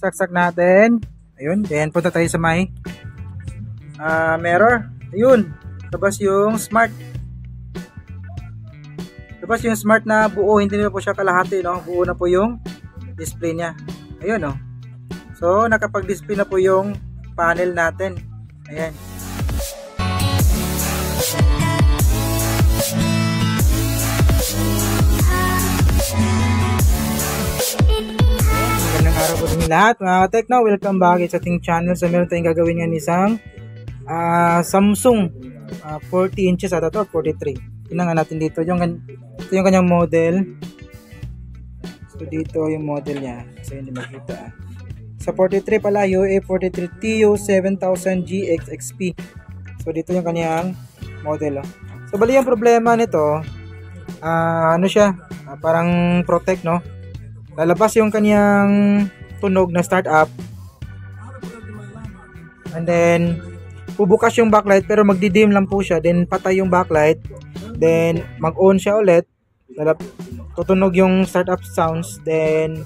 saksak natin. Ayun, then punta tayo sa may mirror. Ayun, labas yung smart. Labas yung smart na buo, hindi na po siya kalahati, no? Buo na po yung display niya. Ayun, no? So, nakapag-display na po yung panel natin. Ayan. Magandang araw po din lahat mga ka-Tekno. Welcome back sa ating channel. So, meron tayong gagawin ng isang Samsung 40 inches at ito 43. Tingnan nga natin dito ito yung kanyang model. So dito yung model niya kasi hindi makita. Sa 43 pala, UA43 TU7000GX XP. So dito yung kanyang model. So bali yung problema nito, ano siya, parang protect, no? Lalabas yung kanyang tunog na start up. And then bubukas yung backlight pero magdidim lang po siya, then patay yung backlight, then mag-on siya ulit, tutunog yung startup sounds, then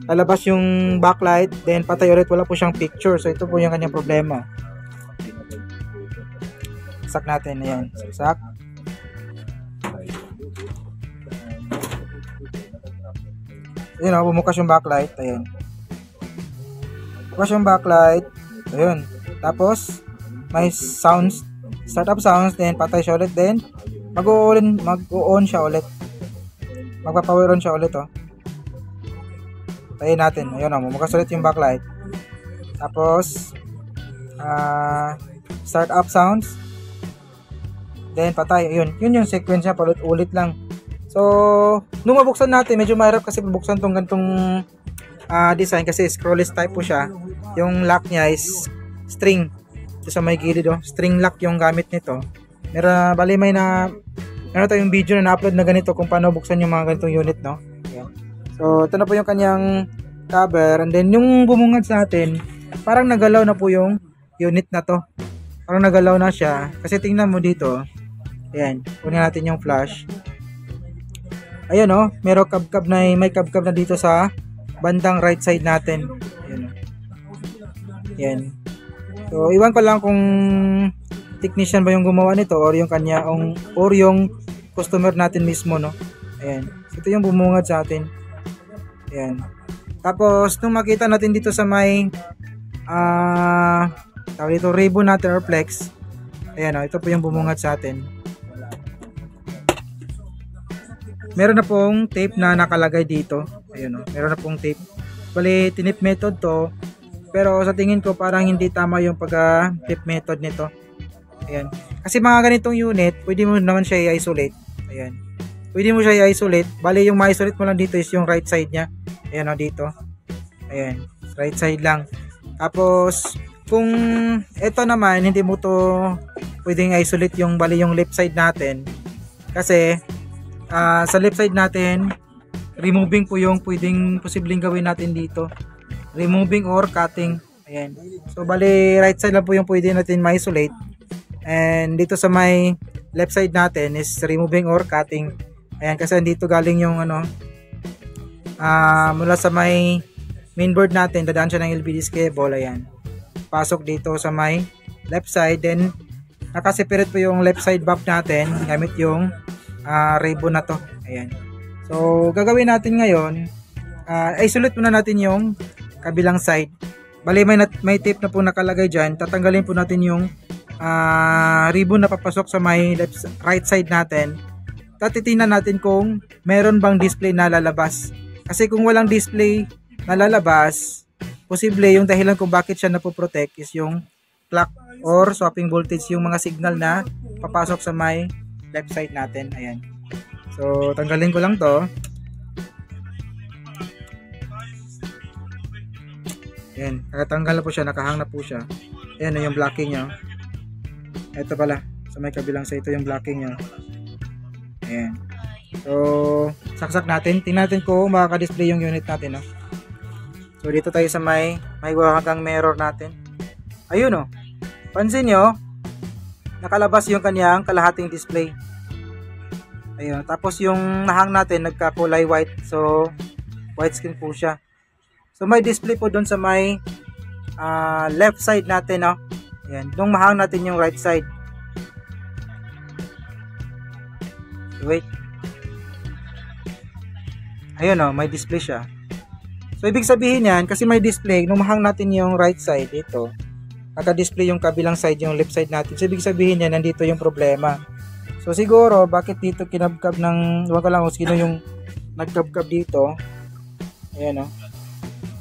lalabas yung backlight, then patay ulit, wala po siyang picture. So ito po yung kanyang problema. Saksak natin, ayan, saksak. Ayun, bumukas yung backlight, ayan. Bukas yung backlight, ayun. Tapos may sounds, startup sounds, then patay siya ulit, then mag-on siya ulit. Magpa-power on siya ulit, oh. Tayin natin. Ayun, oh, bumukas ulit yung backlight. Tapos startup sounds, then patay. Ayun, yun yung sequence niya, paulit-ulit lang. So, nung mabuksan natin, medyo mahirap kasi bubuksan tong gantong design kasi scrollless type po siya. Yung lock niya is string. Sa may gilid, oh, string lock yung gamit nito. Meron tayong video na na-upload na ganito kung paano buksan yung mga ganitong unit, no? Ayan. So ito na po yung kanyang cover, and then yung bumungad sa atin, parang nagalaw na po yung unit na to. Parang nagalaw na siya kasi tingnan mo dito. Ayan, kunin natin yung flash. Ayun, oh, may kabkab na dito sa bandang right side natin. Ayan, oh. Ayan. So, iwan ko lang kung technician ba yung gumawa nito or yung kanya or yung customer natin mismo, no? Ayan. So, ito yung bumungad sa atin. Ayan. Tapos, nung makita natin dito sa may tawag dito, ribbon natin or flex. Ayan, oh, ito po yung bumungad sa atin. Meron na pong tape na nakalagay dito. Ayan, oh, meron na pong tape. Bali, tinip method to. Pero sa tingin ko parang hindi tama yung pag-tip method nito. Ayan. Kasi mga ganitong unit, pwede mo naman siya i-isolate. Ayan. Pwede mo siya i-isolate. Bali, yung ma-isolate mo lang dito is yung right side niya. Ayan, o, dito. Ayan. Right side lang. Tapos, kung ito naman, hindi mo to pwedeng isolate yung bali yung left side natin. Kasi, sa left side natin, removing po yung pwedeng posibleng gawin natin dito. Removing or cutting. Ayan. So, bali, right side lang po yung pwede natin ma-isolate. And dito sa may left side natin is removing or cutting. Ayan, kasi dito galing yung mula sa may mainboard natin, dadaan siya ng LVDS cable. Ayan. Pasok dito sa may left side. Then, nakaseparate po yung left side back natin gamit yung ribbon na to. Ayan. So, gagawin natin ngayon, isolate muna natin yung kabilang side. Bali, may tape na po nakalagay dyan. Tatanggalin po natin yung ribbon na papasok sa may right side natin. Tatitingnan natin kung meron bang display na lalabas. Kasi kung walang display na lalabas, posible yung dahilan kung bakit siya napoprotect is yung clock or swapping voltage, yung mga signal na papasok sa may left side natin. Ayan. So, tanggalin ko lang to. Ayan, nakatanggal na po siya, nakahang na po siya. Ayan na yung blocking niya. Ito pala, sa may kabilang side, ito yung blocking niya. Ayan. So, saksak natin. Tingnan natin kung makaka-display yung unit natin, no? So, dito tayo sa may wahagang mirror natin. Ayun, no? Pansin nyo, nakalabas yung kanyang kalahating display. Ayun. Tapos yung nahang natin, nagka-kulay white. So, white screen po siya. So may display po doon sa may left side natin, no? Ayan, nung mahang natin yung right side. Wait. Ayun, oh, may display siya. So ibig sabihin yan, kasi may display, nung mahang natin yung right side dito, naka-display yung kabilang side, yung left side natin. So ibig sabihin yan, nandito yung problema. So siguro, bakit dito kinabkab ng, huwag ko lang kung sino yung nagkabkab dito. Ayan, oh.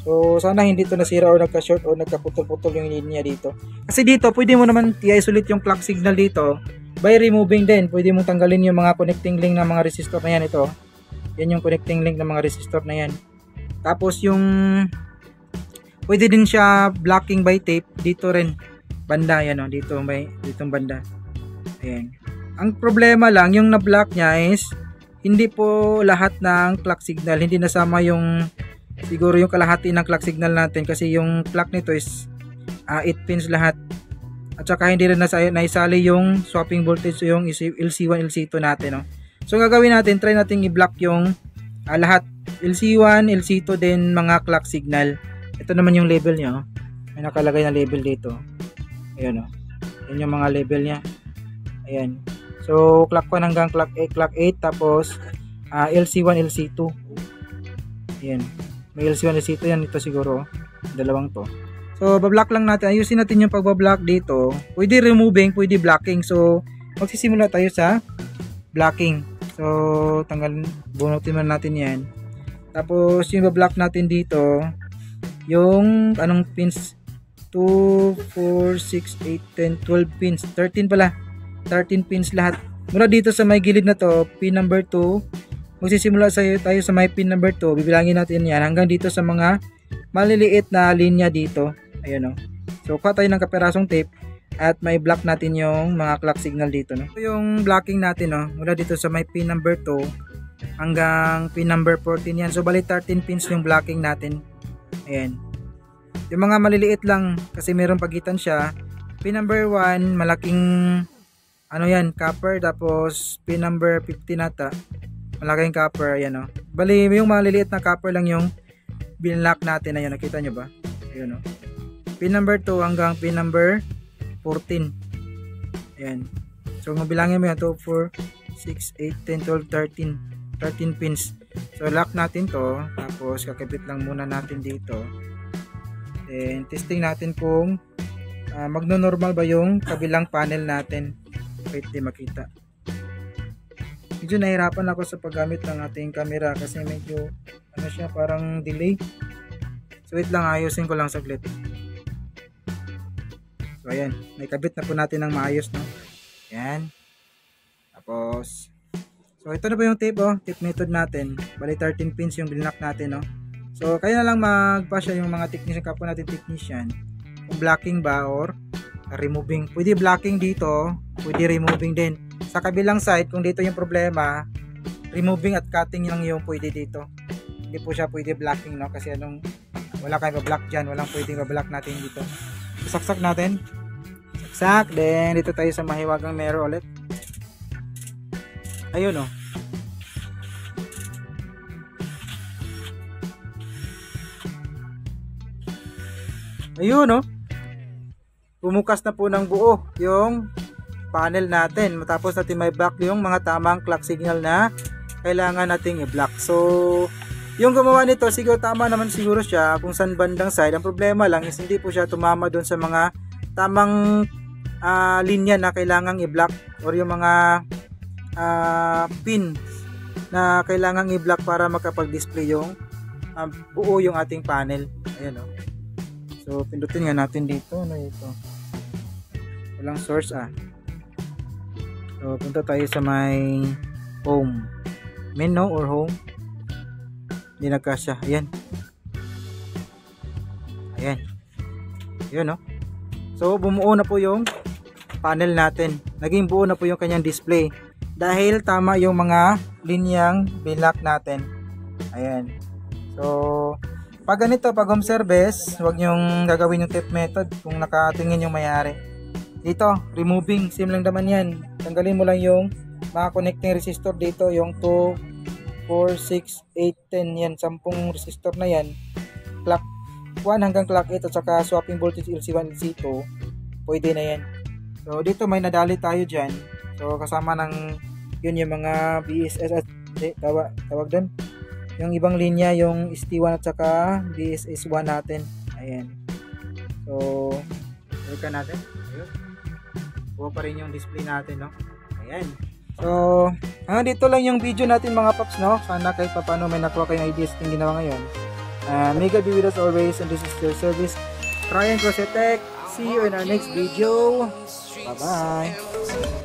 So sana hindi to nasira o nagka-short o nagkaputol-putol yung linya dito. Kasi dito, pwede mo naman i-isolate yung clock signal dito by removing din. Pwede mong tanggalin yung mga connecting link ng mga resistor na yan. Ito, yan yung connecting link ng mga resistor na yan. Tapos yung pwede din siya blocking by tape dito rin banda, yan, oh, dito may ditong banda. Ayan. Ang problema lang yung na-block niya is hindi po lahat ng clock signal, hindi nasama yung siguro yung kalahati ng clock signal natin kasi yung clock nito is 8 pins lahat. At saka hindi rin naisali yung swapping voltage, yung LC1, LC2 natin, no? So gagawin natin, try natin i-block yung lahat, LC1, LC2 din mga clock signal. Ito naman yung label niya, oh. May nakalagay na label dito. Ayan, oh. Yan yung mga label niya. Ayan. So clock 1 hanggang clock 8 tapos LC1, LC2. Ayan. May LC1, LC2 yan, ito siguro, oh. Dalawang to. So bablock lang natin. Ayusin natin yung pagbablock dito. Pwede removing, pwede blocking. So magsisimula tayo sa blocking. So bunutin muna natin yan. Tapos yung bablock natin dito, yung anong pins, 2, 4, 6, 8, 10, 12 pins, 13 pala, 13 pins lahat. Mula dito sa may gilid na to, pin number 2, magsisimula tayo sa may pin number 2, bibilangin natin yan hanggang dito sa mga maliliit na linya dito. Ayan, oh. So kuha tayo ng kaperasong tape at may block natin yung mga clock signal dito, no? So, yung blocking natin, no, mula dito sa may pin number 2 hanggang pin number 14 yan. So bali 13 pins yung blocking natin. Ayan. Yung mga maliliit lang kasi mayroong pagitan siya. Pin number 1, malaking ano yan, copper. Tapos pin number 15 nata, malaking copper. Ayan, oh. Bali yung maliliit na copper lang yung binlock natin. Ayan, nakita nyo ba? Ayan, oh. Pin number 2 hanggang pin number 14. Ayan. So mabilangin mo yan, 2, 4, 6, 8, 10, 12, 13 pins. So lock natin to, tapos kakabit lang muna natin dito. Then testing natin kung magno-normal ba yung kabilang panel natin. Wait, di makita. Medyo nahirapan ako sa paggamit ng ating camera kasi medyo ano siya, parang delay. So wait lang, ayusin ko lang saglit. So ayan, may kabit na po natin ng maayos, no? Ayan. Tapos so ito na po yung tape, oh, tape method natin. Bali 13 pins yung binlock natin, no? So kaya na lang magpasya yung mga technician, kapwa natin technician, kung blocking ba or removing. Pwede blocking dito, pwede removing din. Sa kabilang side, kung dito yung problema, removing at cutting lang yung pwede dito. Hindi po siya pwede blocking, no? Kasi anong wala kayong ba-block dyan, walang pwedeng ba-block natin dito. Saksak natin. Saksak. Then dito tayo sa mahiwagang mirror ulit. Ayun, oh. Ayun, oh. Bumukas na po ng buo yung panel natin. Matapos natin may block yung mga tamang clock signal na kailangan nating i-block. So yung gumawa nito, siguro tama naman siguro siya kung saan bandang side. Ang problema lang is hindi po siya tumama doon sa mga tamang linya na kailangang i-block or yung mga pin na kailangang i-block para makapag-display yung buo yung ating panel. Ayan, oh. So pindutin nga natin dito. Ano ito? Walang source, So punta tayo sa may home. Menu or home. Hindi nagkasya. Ayan. Ayan. Ayan, no? So bumuo na po yung panel natin. Naging buo na po yung kanyang display. Dahil tama yung mga linyang binlock natin. Ayan. So pag ganito, pag home service, huwag nyong gagawin yung tape method kung nakatingin yung mayari. Dito, removing. Same lang naman yan. Tanggalin mo lang yung mga connecting resistor dito. Yung 2, 4, 6, 8, 10. Yan, 10 resistor na yan. clock 1 hanggang clock 8 at saka swapping voltage LC1, LC2, pwede na yan. So dito may nadali tayo dyan. So kasama ng yun yung mga BSS at tawag doon. Yung ibang linya, yung ST1 at saka BSS1 natin. Ayan. So, balikan natin. Ayun. Buo pa rin yung display natin, no? Ayan. So, dito lang yung video natin mga paps, no? Sana kahit paano may nakuha kayong ideas yung ginawa ngayon. May God be with us always, and this is your service, Ryan Crosetech. See you in our next video. Bye-bye.